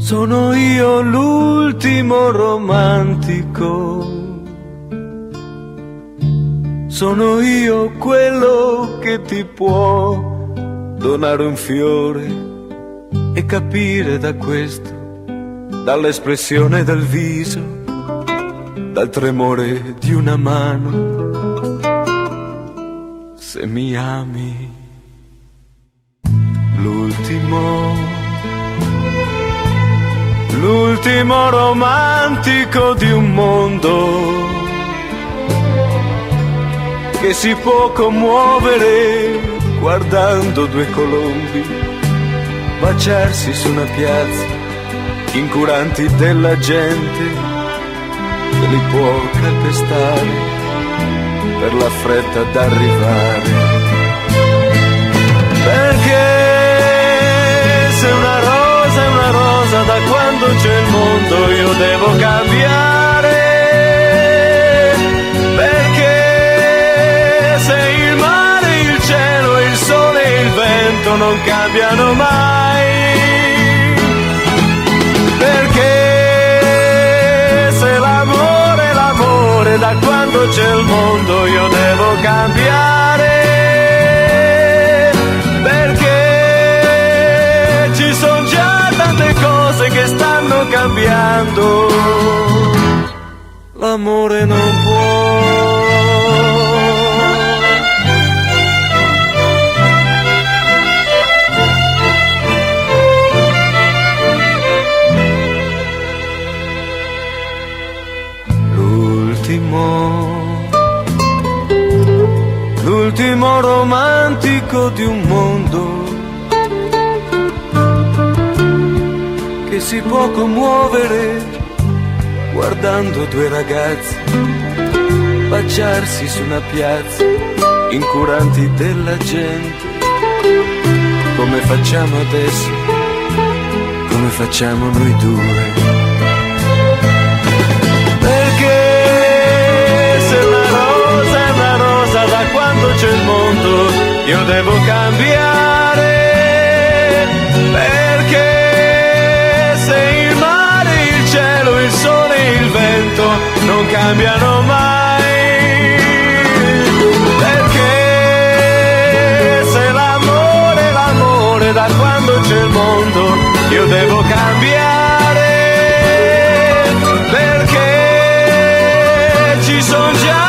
Sono io l'ultimo romantico. Sono io quello che ti può donare un fiore e capire da questo, dall'espressione del viso, dal tremore di una mano, se mi ami. L'ultimo romantico di un mondo che si può commuovere guardando due colombi baciarsi su una piazza, incuranti della gente che li può calpestare per la fretta d'arrivare. Perché se una rosa è una rosa, da quando c'è il mondo io devo cambiare. Perché se il mare, il cielo, il sole e il vento non cambiano mai. Perché se l'amore è l'amore, da quando c'è il mondo io devo cambiare. Perché ci sono già tante cose che stanno cambiando, l'amore non può. L'ultimo romantico di un mondo che si può commuovere guardando due ragazzi baciarsi su una piazza, incuranti della gente, come facciamo adesso, come facciamo noi due. Da quando c'è il mondo io devo cambiare. Perché se il mare, il cielo, il sole e il vento non cambiano mai. Perché se l'amore è l'amore, da quando c'è il mondo io devo cambiare. Perché ci sono già